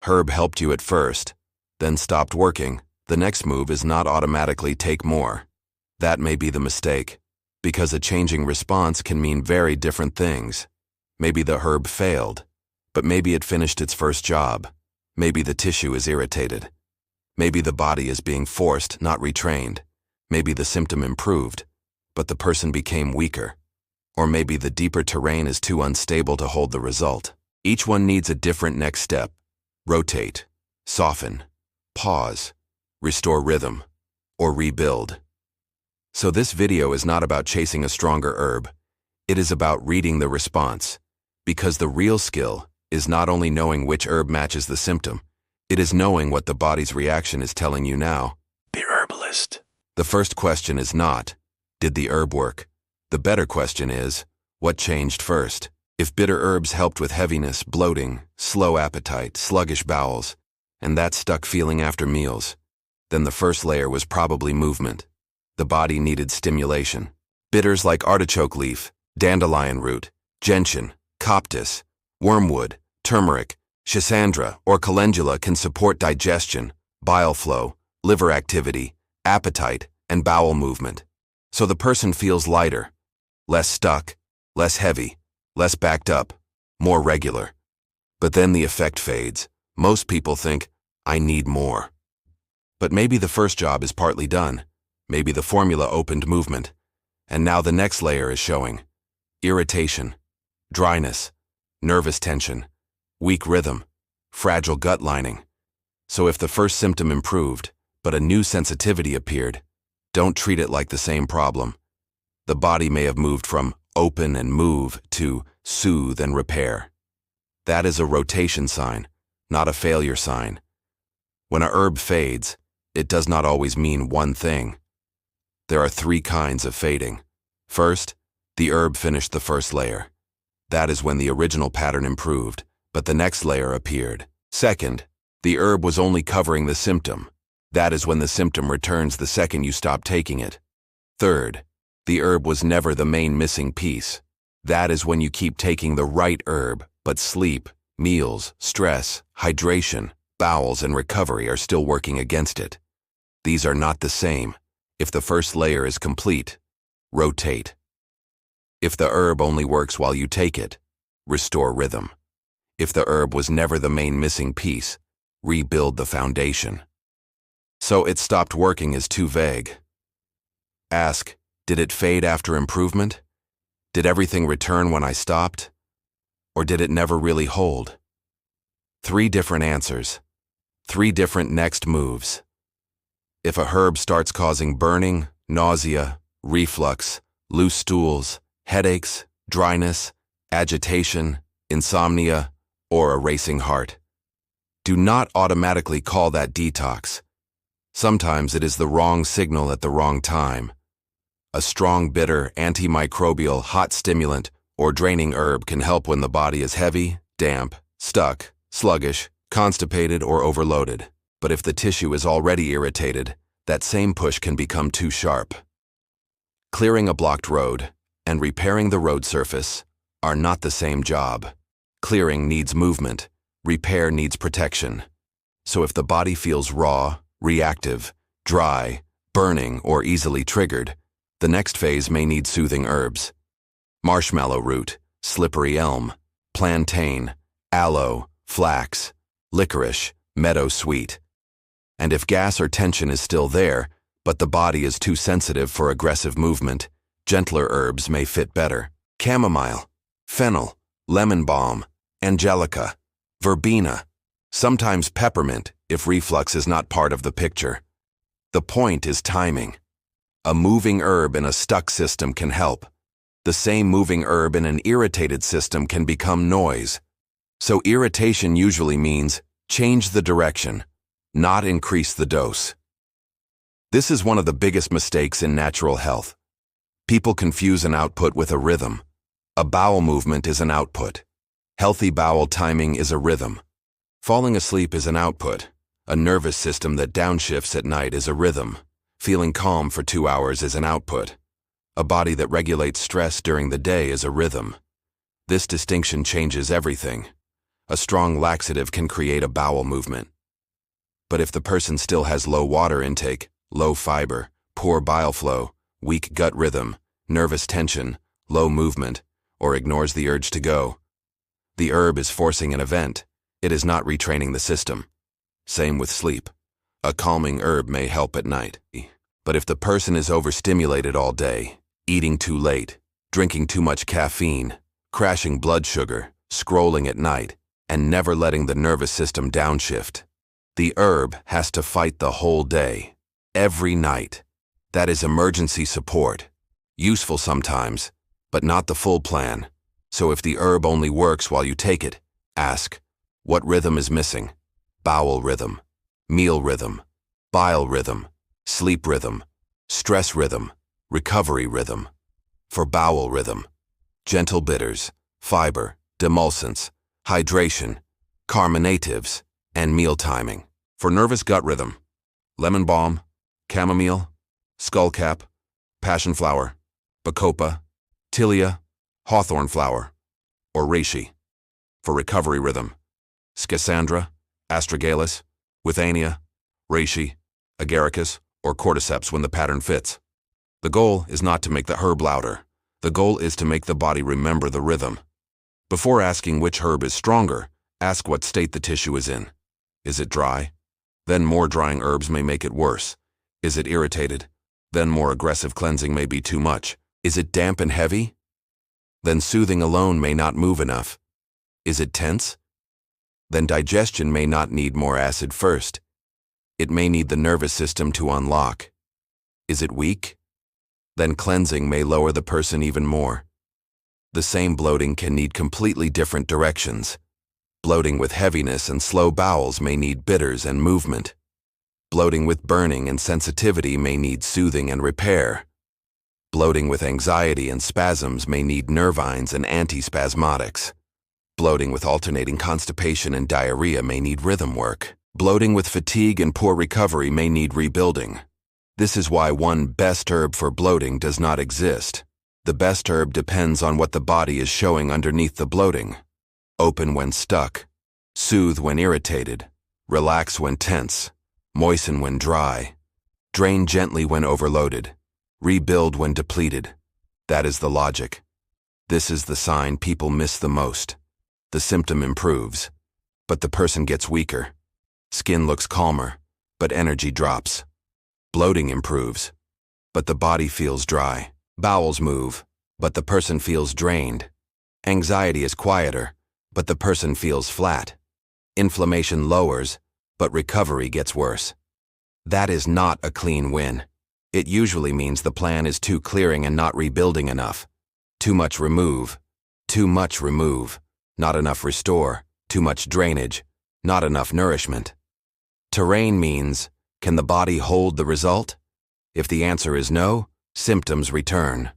Herb helped you at first, then stopped working. The next move is not automatically take more. That may be the mistake, because a changing response can mean very different things. Maybe the herb failed, but maybe it finished its first job. Maybe the tissue is irritated. Maybe the body is being forced, not retrained. Maybe the symptom improved, but the person became weaker. Or maybe the deeper terrain is too unstable to hold the result. Each one needs a different next step. Rotate, soften, pause, restore rhythm, or rebuild. So this video is not about chasing a stronger herb. It is about reading the response, because the real skill is not only knowing which herb matches the symptom, it is knowing what the body's reaction is telling you now. The herbalist. The first question is not, did the herb work? The better question is, what changed first? If bitter herbs helped with heaviness, bloating, slow appetite, sluggish bowels, and that stuck feeling after meals, then the first layer was probably movement. The body needed stimulation. Bitters like artichoke leaf, dandelion root, gentian, coptis, wormwood, turmeric, schisandra, or calendula can support digestion, bile flow, liver activity, appetite, and bowel movement. So the person feels lighter, less stuck, less heavy, less backed up, more regular. But then the effect fades. Most people think, I need more. But maybe the first job is partly done. Maybe the formula opened movement. And now the next layer is showing. Irritation, dryness, nervous tension, weak rhythm, fragile gut lining. So if the first symptom improved, but a new sensitivity appeared, don't treat it like the same problem. The body may have moved from open and move to soothe and repair. That is a rotation sign, not a failure sign. When a herb fades, it does not always mean one thing. There are three kinds of fading. First, the herb finished the first layer. That is when the original pattern improved, but the next layer appeared. Second, the herb was only covering the symptom. That is when the symptom returns the second you stop taking it. Third, the herb was never the main missing piece. That is when you keep taking the right herb, but sleep, meals, stress, hydration, bowels, and recovery are still working against it. These are not the same. If the first layer is complete, rotate. If the herb only works while you take it, restore rhythm. If the herb was never the main missing piece, rebuild the foundation. So it stopped working is too vague. Ask, did it fade after improvement? Did everything return when I stopped? Or did it never really hold? Three different answers. Three different next moves. If a herb starts causing burning, nausea, reflux, loose stools, headaches, dryness, agitation, insomnia, or a racing heart, do not automatically call that detox. Sometimes it is the wrong signal at the wrong time. A strong, bitter, antimicrobial, hot stimulant or draining herb can help when the body is heavy, damp, stuck, sluggish, constipated, or overloaded. But if the tissue is already irritated, that same push can become too sharp. Clearing a blocked road and repairing the road surface are not the same job. Clearing needs movement, repair needs protection. So if the body feels raw, reactive, dry, burning, or easily triggered, the next phase may need soothing herbs. Marshmallow root, slippery elm, plantain, aloe, flax, licorice, meadow sweet. And if gas or tension is still there, but the body is too sensitive for aggressive movement, gentler herbs may fit better. Chamomile, fennel, lemon balm, angelica, verbena, sometimes peppermint if reflux is not part of the picture. The point is timing. A moving herb in a stuck system can help. The same moving herb in an irritated system can become noise. So irritation usually means change the direction, not increase the dose. This is one of the biggest mistakes in natural health. People confuse an output with a rhythm. A bowel movement is an output. Healthy bowel timing is a rhythm. Falling asleep is an output. A nervous system that downshifts at night is a rhythm. Feeling calm for 2 hours is an output. A body that regulates stress during the day is a rhythm. This distinction changes everything. A strong laxative can create a bowel movement. But if the person still has low water intake, low fiber, poor bile flow, weak gut rhythm, nervous tension, low movement, or ignores the urge to go, the herb is forcing an event. It is not retraining the system. Same with sleep. A calming herb may help at night. But if the person is overstimulated all day, eating too late, drinking too much caffeine, crashing blood sugar, scrolling at night, and never letting the nervous system downshift, the herb has to fight the whole day, every night. That is emergency support. Useful sometimes, but not the full plan. So if the herb only works while you take it, ask, what rhythm is missing? Bowel rhythm, meal rhythm, bile rhythm, sleep rhythm, stress rhythm, recovery rhythm. For bowel rhythm, gentle bitters, fiber, demulcents, hydration, carminatives, and meal timing. For nervous gut rhythm, lemon balm, chamomile, skullcap, passion flower, bacopa, tilia, hawthorn flower, or reishi. For recovery rhythm, schisandra, astragalus, withania, reishi, agaricus, or cordyceps when the pattern fits. The goal is not to make the herb louder. The goal is to make the body remember the rhythm. Before asking which herb is stronger, ask what state the tissue is in. Is it dry? Then more drying herbs may make it worse. Is it irritated? Then more aggressive cleansing may be too much. Is it damp and heavy? Then soothing alone may not move enough. Is it tense? Then digestion may not need more acid first. It may need the nervous system to unlock. Is it weak? Then cleansing may lower the person even more. The same bloating can need completely different directions. Bloating with heaviness and slow bowels may need bitters and movement. Bloating with burning and sensitivity may need soothing and repair. Bloating with anxiety and spasms may need nervines and antispasmodics. Bloating with alternating constipation and diarrhea may need rhythm work. Bloating with fatigue and poor recovery may need rebuilding. This is why one best herb for bloating does not exist. The best herb depends on what the body is showing underneath the bloating. Open when stuck, soothe when irritated, relax when tense, moisten when dry, drain gently when overloaded, rebuild when depleted. That is the logic. This is the sign people miss the most. The symptom improves, but the person gets weaker. Skin looks calmer, but energy drops. Bloating improves, but the body feels dry. Bowels move, but the person feels drained. Anxiety is quieter, but the person feels flat. Inflammation lowers, but recovery gets worse. That is not a clean win. It usually means the plan is too clearing and not rebuilding enough. Too much remove, not enough restore, too much drainage, not enough nourishment. Terrain means, can the body hold the result? If the answer is no, symptoms return.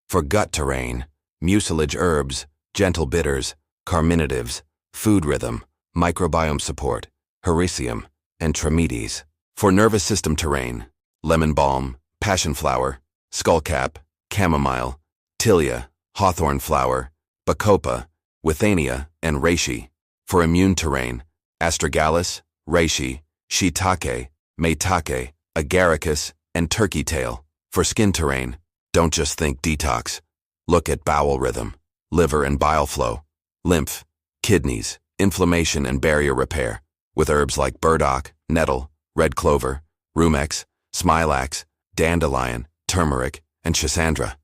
For gut terrain, mucilage herbs, gentle bitters, carminatives, food rhythm, microbiome support, hericium, and trametes. For nervous system terrain, lemon balm, passion flower, skullcap, chamomile, tilia, hawthorn flower, bacopa, withania, and reishi. For immune terrain, astragalus, reishi, shiitake, maitake, agaricus, and turkey tail. For skin terrain, don't just think detox. Look at bowel rhythm, liver and bile flow, lymph, kidneys, inflammation and barrier repair, with herbs like burdock, nettle, red clover, rumex, smilax, dandelion, turmeric, and schisandra.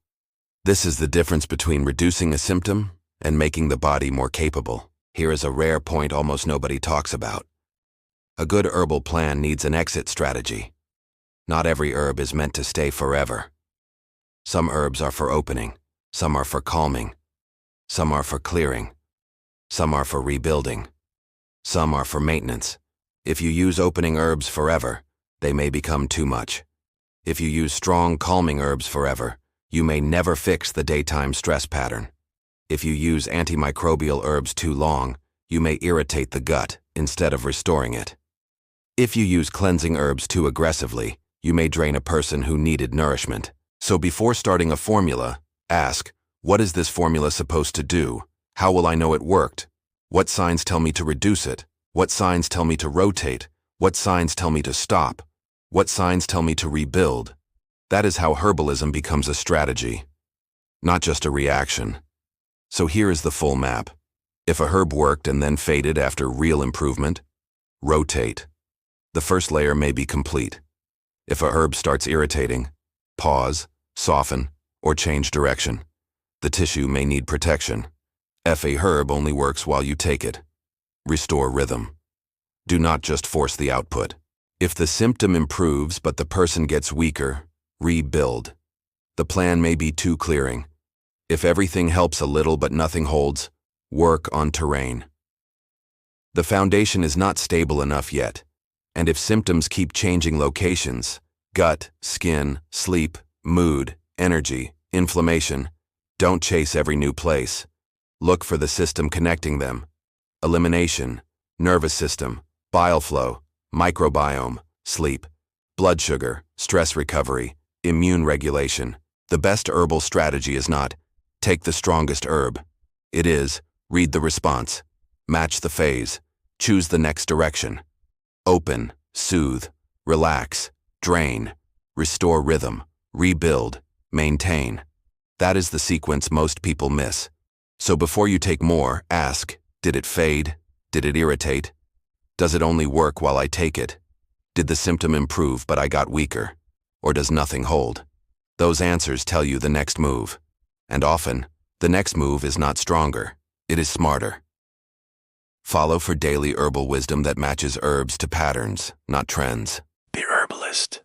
This is the difference between reducing a symptom and making the body more capable. Here is a rare point almost nobody talks about. A good herbal plan needs an exit strategy. Not every herb is meant to stay forever. Some herbs are for opening, some are for calming, some are for clearing, some are for rebuilding, some are for maintenance. If you use opening herbs forever, they may become too much. If you use strong calming herbs forever, you may never fix the daytime stress pattern. If you use antimicrobial herbs too long, you may irritate the gut instead of restoring it. If you use cleansing herbs too aggressively, you may drain a person who needed nourishment. So before starting a formula, ask, what is this formula supposed to do? How will I know it worked? What signs tell me to reduce it? What signs tell me to rotate? What signs tell me to stop? What signs tell me to rebuild? That is how herbalism becomes a strategy, not just a reaction. So here is the full map. If a herb worked and then faded after real improvement, rotate. The first layer may be complete. If a herb starts irritating, pause, soften, or change direction. The tissue may need protection. If a herb only works while you take it, restore rhythm. Do not just force the output. If the symptom improves but the person gets weaker, rebuild. The plan may be too clearing. If everything helps a little but nothing holds, work on terrain. The foundation is not stable enough yet, and if symptoms keep changing locations, gut, skin, sleep, mood, energy, inflammation, don't chase every new place. Look for the system connecting them. Elimination, nervous system, bile flow, microbiome, sleep, blood sugar, stress recovery, immune regulation. The best herbal strategy is not, take the strongest herb. It is, read the response, match the phase, choose the next direction. Open, soothe, relax, drain, restore rhythm, rebuild, maintain. That is the sequence most people miss. So before you take more, ask, did it fade? Did it irritate? Does it only work while I take it? Did the symptom improve but I got weaker? Or does nothing hold? Those answers tell you the next move. And often, the next move is not stronger, it is smarter. Follow for daily herbal wisdom that matches herbs to patterns, not trends. The Herbalist.